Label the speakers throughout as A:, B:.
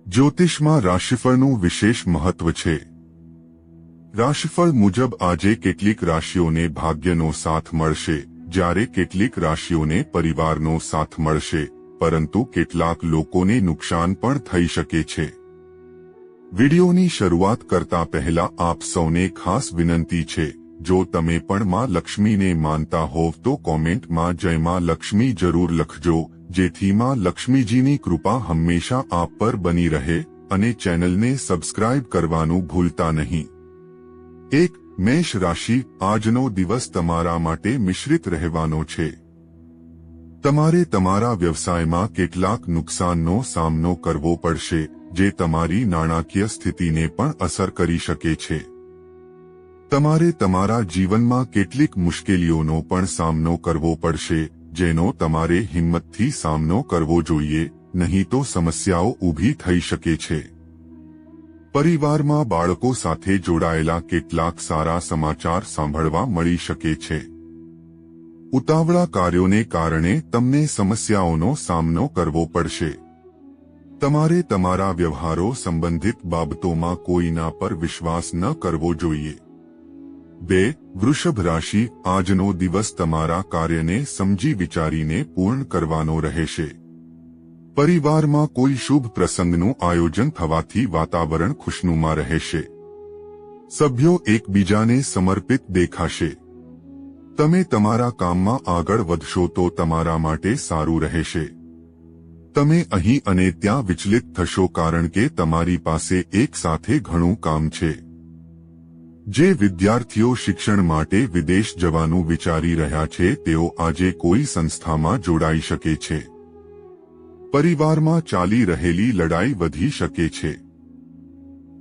A: જ્યોતિષમાં રાશિફળનું વિશેષ મહત્વ છે। રાશિફળ મુજબ આજે કેટલીક રાશિઓને ભાગ્યનો સાથ મળશે, જ્યારે કેટલીક રાશિઓને પરિવારનો સાથ મળશે, પરંતુ કેટલાક લોકોને નુકસાન પણ થઈ શકે છે। વિડિયોની શરૂઆત કરતા પહેલા આપ સૌને ખાસ વિનંતી છે, જો તમે પણ માં લક્ષ્મીને માનતા હોવ તો કોમેન્ટમાં જય માં લક્ષ્મી જરૂર લખજો, જેથી માં લક્ષ્મીજીની કૃપા હંમેશા આપ પર બની રહે, અને ચેનલને સબસ્ક્રાઇબ કરવાનું ભૂલતા નહીં। 1. મેષ રાશિ, આજનો દિવસ તમારા માટે મિશ્રિત રહેવાનો છે। તમારે તમારા વ્યવસાયમાં કેટલાક નુકસાનનો સામનો કરવો પડશે, જે તમારી નાણાકીય સ્થિતિને પણ અસર કરી શકે છે। તમારે તમારા જીવનમાં કેટલીક મુશ્કેલીઓનો પણ સામનો કરવો પડશે, જેનો તમારે હિંમતથી સામનો કરવો જોઈએ, નહીં તો સમસ્યાઓ ઊભી થઈ શકે છે। પરિવારમાં બાળકો સાથે જોડાયેલા કેટલાક સારા સમાચાર સાંભળવા મળી શકે છે। ઉતાવળા કાર્યોને કારણે તમને સમસ્યાઓનો સામનો કરવો પડશે। તમારે તમારા વ્યવહારો સંબંધિત બાબતોમાં કોઈના પર વિશ્વાસ ન કરવો જોઈએ। 2. વૃષભ રાશિ, આજનો દિવસ તમારા કાર્યને સમજી વિચારીને પૂર્ણ કરવાનો રહેશે। પરિવારમાં કોઈ શુભ પ્રસંગનું આયોજન થવાથી વાતાવરણ ખુશનુમા રહેશે। સભ્યો એકબીજાને સમર્પિત દેખાશે। તમે તમારા કામમાં આગળ વધશો તો તમારા માટે સારું રહેશે। તમે અહીં અને ત્યાં વિચલિત થશો કારણ કે તમારી પાસે એક સાથે ઘણું કામ છે। જે વિદ્યાર્થીઓ શિક્ષણ માટે વિદેશ જવાનું વિચારી રહ્યા છે તેઓ આજે કોઈ સંસ્થામાં જોડાઈ શકે છે। પરિવારમાં ચાલી રહેલી લડાઈ વધી શકે છે।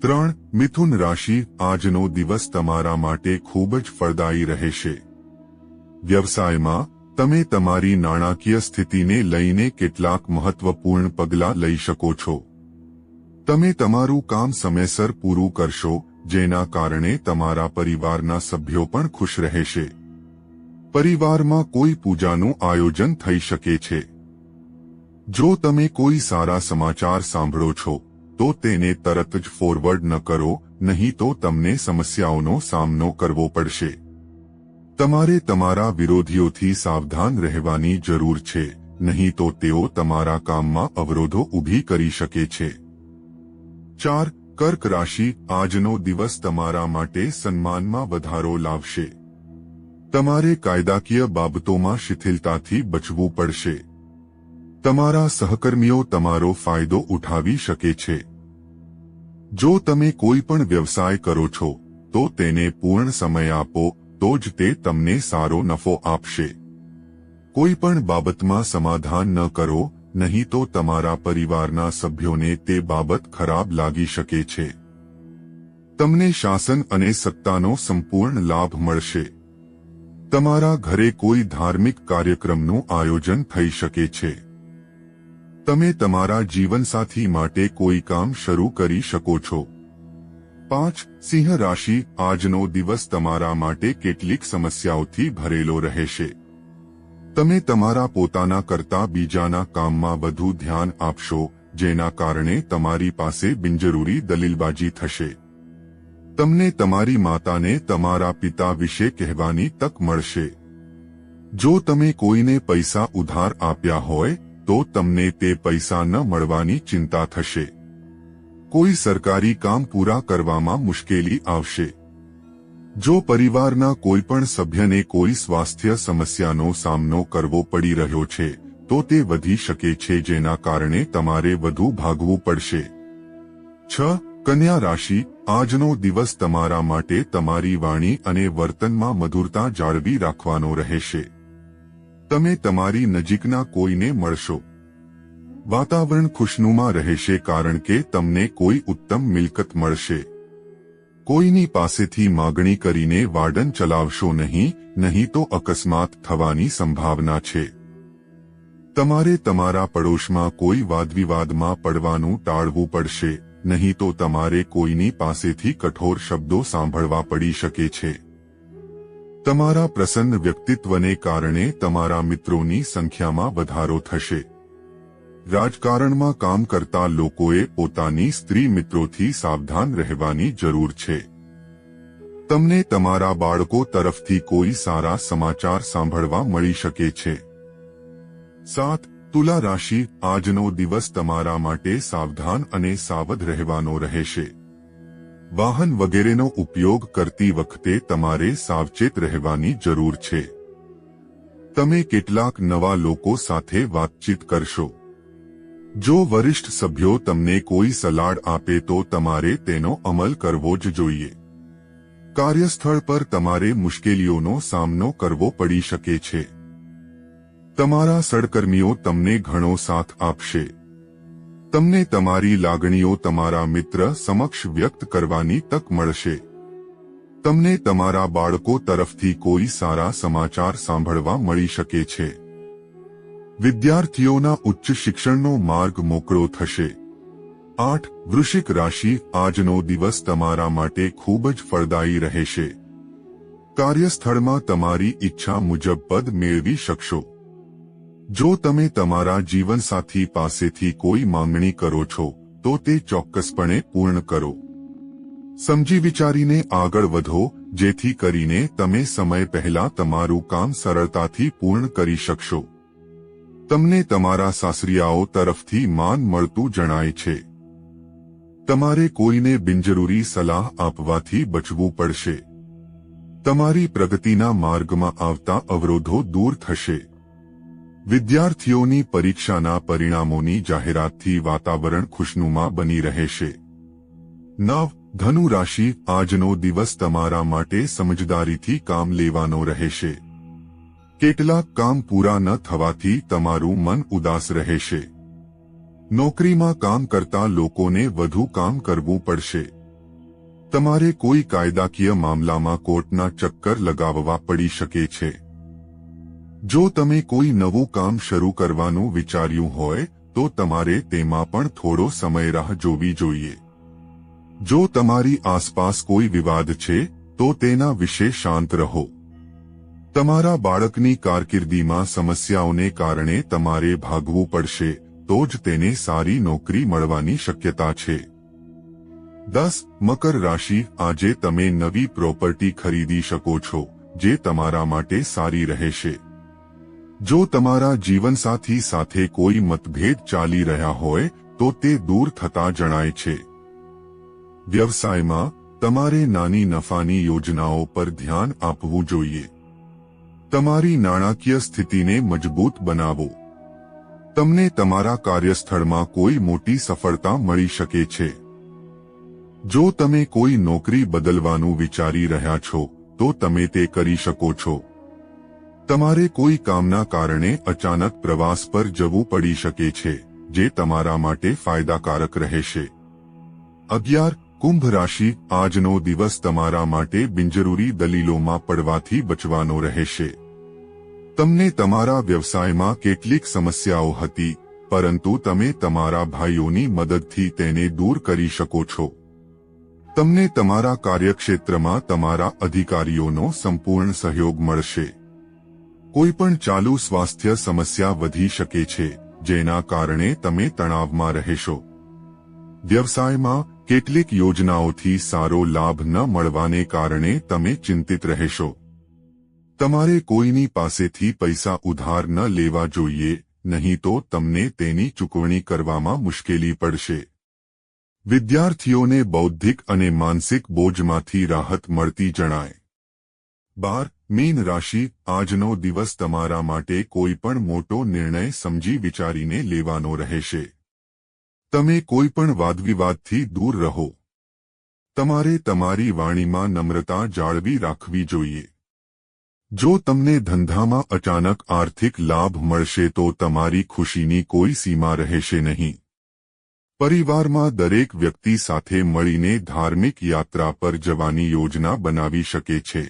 A: 3. મિથુન રાશિ, આજનો દિવસ તમારા માટે ખૂબ જ ફળદાયી રહેશે। વ્યવસાયમાં તમે તમારી નાણાકીય સ્થિતિને લઈને કેટલાક મહત્વપૂર્ણ પગલાં લઈ શકો છો। તમે તમારું કામ સમયસર પૂરું કરશો, જેના કારણે તમારા પરિવારના સભ્યો પણ ખુશ રહેશે। પરિવારમાં કોઈ પૂજાનું આયોજન થઈ શકે છે। જો તમે કોઈ સારા સમાચાર સાંભળો છો તો તેને તરત જ ફોરવર્ડ ન કરો, નહીં તો તમને સમસ્યાઓનો સામનો કરવો પડશે। તમારે તમારા વિરોધીઓથી સાવધાન રહેવાની જરૂર છે, નહીં તો તેઓ તમારા કામમાં અવરોધો ઊભી કરી શકે છે। 4. કર્ક રાશિ, આજનો દિવસ તમારા માટે સન્માનમાં વધારો લાવશે। તમારે કાયદાકીય બાબતોમાં શિથિલતાથી બચવું પડશે। તમારા સહકર્મીઓ તમારો ફાયદો ઉઠાવી શકે છે। જો તમે કોઈ પણ વ્યવસાય કરો છો તો તેને પૂર્ણ સમય આપો, તો જ તે તમને સારો નફો આપશે। કોઈ પણ બાબતમાં સમાધાન ન કરો, નહીં તો તમારા પરિવારના સભ્યોને તે બાબત ખરાબ લાગી શકે છે। તમને શાસન અને સત્તાનો સંપૂર્ણ લાભ મળશે। તમારા ઘરે કોઈ ધાર્મિક કાર્યક્રમનું આયોજન થઈ શકે છે। તમે તમારા જીવનસાથી માટે કોઈ કામ શરૂ કરી શકો છો। 5. સિંહ રાશિ, આજનો દિવસ તમારા માટે કેટલીક સમસ્યાઓથી ભરેલો રહેશે। તમે તમારા પોતાના કરતા બીજાના કામમાં વધુ ધ્યાન આપશો, જેના કારણે તમારી પાસે બિનજરૂરી દલીલબાજી થશે। તમને તમારી માતાને તમારા પિતા વિશે કહેવાની તક મળશે। જો તમે કોઈને પૈસા ઉધાર આપ્યા હોય તો તમને તે પૈસા ન મળવાની ચિંતા થશે। કોઈ સરકારી કામ પૂરા કરવામાં મુશ્કેલી આવશે। જો પરિવારના કોઈ પણ સભ્યને કોઈ સ્વાસ્થ્ય સમસ્યાનો સામનો કરવો પડી રહ્યો છે તો તે વધી શકે છે, જેના કારણે તમારે વધુ ભાગવું પડશે। 6. કન્યા રાશિ, આજનો દિવસ તમારા માટે તમારી વાણી અને વર્તનમાં મધુરતા જાળવી રાખવાનો રહેશે। તમે તમારી નજીકના કોઈને મળશો। વાતાવરણ ખુશનુમા રહેશે કારણ કે તમને કોઈ ઉત્તમ મિલકત મળશે। કોઈની પાસેથી માગણી કરીને વાડન ચલાવશો નહીં તો અકસ્માત થવાની સંભાવના છે। તમારે તમારા પડોશમાં કોઈ વાદવિવાદમાં પડવાનું ટાળવું પડશે, નહીં તો તમારે કોઈની પાસેથી કઠોર શબ્દો સાંભળવા પડી શકે છે। તમારા પ્રસન્ન વ્યક્તિત્વને કારણે તમારા મિત્રોની સંખ્યામાં વધારો થશે। રાજકારણમાં કામ કરતા લોકોએ પોતાની સ્ત્રી મિત્રોથી સાવધાન રહેવાની જરૂર છે. તમને તમારા બાળકો તરફથી કોઈ સારા સમાચાર સાંભળવા મળી શકે છે. 7. તુલા રાશિ, આજનો દિવસ તમારા માટે સાવધાન અને સાવધ રહેવાનો રહેશે. વાહન વગેરેનો ઉપયોગ કરતી વખતે તમારે સાવચેત રહેવાની જરૂર છે. તમે કેટલાક નવા લોકો સાથે વાતચીત કરશો. જો વરિષ્ઠ સભ્યો તમને કોઈ સલાહ આપે તો તમારે તેનો અમલ કરવો જ જોઈએ. કાર્યસ્થળ પર તમારે મુશ્કેલીઓનો સામનો કરવો પડી શકે છે. તમારા સહકર્મીઓ તમને ઘણો સાથ આપશે. તમને તમારી લાગણીઓ તમારા મિત્ર સમક્ષ વ્યક્ત કરવાની તક મળશે. તમને તમારા બાળકો તરફથી કોઈ સારા સમાચાર સાંભળવા મળી શકે છે. વિદ્યાર્થીઓના ઉચ્ચ શિક્ષણનો માર્ગ મોકળો થશે. 8. વૃશ્ચિક રાશિ, આજનો દિવસ તમારા માટે ખૂબ જ ફળદાયી રહેશે. કાર્યસ્થળમાં તમારી ઈચ્છા મુજબ પદ મેળવી શકશો. જો તમે તમારા જીવનસાથી પાસેથી કોઈ માંગણી કરો છો તો તે ચોક્કસપણે પૂર્ણ કરો. સમજી વિચારીને આગળ વધો, જેથી કરીને તમે સમય પહેલા તમારું કામ સરળતાથી પૂર્ણ કરી શકશો. તમને તમારા સાસરિયાઓ તરફથી માન મળતું જણાય છે. તમારે કોઈને બિનજરૂરી સલાહ આપવાથી બચવું પડશે. તમારી પ્રગતિના માર્ગમાં આવતા અવરોધો દૂર થશે. વિદ્યાર્થીઓની પરીક્ષાના પરિણામોની જાહેરાતથી વાતાવરણ ખુશનુમા બની રહેશે. 9. ધનુ રાશિ, આજનો દિવસ તમારા માટે સમજદારીથી કામ લેવાનો રહેશે. કેટલાક કામ પૂરા ન થવાથી તમારું મન ઉદાસ રહેશે. નોકરીમાં કામ કરતા લોકોને વધુ કામ કરવું પડશે. તમારે કોઈ કાયદાકીય મામલામાં કોર્ટના ચક્કર લગાવવા પડી શકે છે. જો તમે કોઈ નવું કામ શરૂ કરવાનું વિચાર્યું હોય તો તમારે તેમાં પણ થોડો સમય રાહ જોવી જોઈએ. જો તમારી આસપાસ કોઈ વિવાદ છે તો તેના વિશે શાંત રહો. તમારા બાળકની કારકિર્દીમાં સમસ્યાઓને કારણે તમારે ભાગવું પડશે તો જ તેને સારી નોકરી મળવાની શક્યતા છે. 10. મકર રાશિ, આજે તમે નવી પ્રોપર્ટી ખરીદી શકો છો જે તમારા માટે સારી રહેશે. જો તમારા જીવનસાથી સાથે કોઈ મતભેદ ચાલી રહ્યા હોય તો તે દૂર થતા જણાય છે. વ્યવસાયમાં તમારે નાની નફાની યોજનાઓ પર ધ્યાન આપવું જોઈએ. તમારી નાણાકીય સ્થિતિને મજબૂત બનાવો. તમને તમારા કાર્યસ્થળમાં કોઈ મોટી સફળતા મળી શકે છે. જો તમે કોઈ નોકરી બદલવાનું વિચારી રહ્યા છો તો તમે તે કરી શકો છો. તમારે કોઈ કામના કારણે અચાનક પ્રવાસ પર જવું પડી શકે છે, જે તમારા માટે ફાયદાકારક રહેશે. 11. કુંભ રાશિ, આજનો દિવસ તમારા માટે બિનજરૂરી દલીલોમાં પડવાથી બચવાનો રહેશે. તમને તમારા વ્યવસાયમાં કેટલીક સમસ્યાઓ હતી, પરંતુ તમે તમારા ભાઈઓની મદદથી તેને દૂર કરી શકો છો. તમને તમારા કાર્યક્ષેત્રમાં તમારા અધિકારીઓનો સંપૂર્ણ સહયોગ મળશે. કોઈપણ ચાલુ સ્વાસ્થ્ય સમસ્યા વધી શકે છે, જેના કારણે તમે તણાવમાં રહેશો. વ્યવસાયમાં કેટલીક યોજનાઓથી સારો લાભ ન મળવાને કારણે તમે ચિંતિત રહેશો. તમારે કોઈની પાસેથી પૈસા ઉધાર ન લેવા જોઈએ, નહીં તો તમને તેની ચૂકવણી કરવામાં મુશ્કેલી પડશે. વિદ્યાર્થીઓને બૌદ્ધિક અને માનસિક બોજમાંથી રાહત મળતી જણાય. 12. મીન રાશિ, આજનો દિવસ તમારા માટે કોઈ પણ મોટો નિર્ણય સમજી વિચારીને લેવાનો રહેશે. તમે કોઈ પણ વાદવિવાદથી દૂર રહો. તમારે તમારી વાણીમાં નમ્રતા જાળવી રાખવી જોઈએ. જો તમને ધંધામાં અચાનક આર્થિક લાભ મળશે તો તમારી ખુશીની કોઈ સીમા રહેશે નહીં. પરિવારમાં દરેક વ્યક્તિ સાથે મળીને ધાર્મિક યાત્રા પર જવાની યોજના બનાવી શકે છે.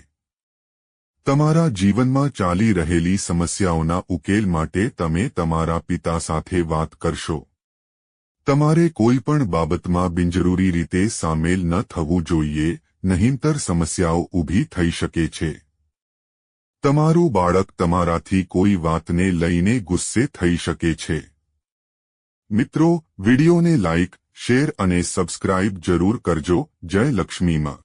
A: તમારા જીવનમાં ચાલી રહેલી સમસ્યાઓના ઉકેલ માટે તમે તમારા પિતા સાથે વાત કરશો. તમારે કોઈ પણ બાબતમાં બિનજરૂરી રીતે સામેલ ન થવું જોઈએ, નહીંતર સમસ્યાઓ ઊભી થઈ શકે છે. તમારું બાળક તમારાથી કોઈ વાતને લઈને ગુસ્સે થઈ શકે છે. મિત્રો, વિડીયોને લાઇક, શેર અને સબસ્ક્રાઇબ જરૂર કરજો. જય લક્ષ્મી માં.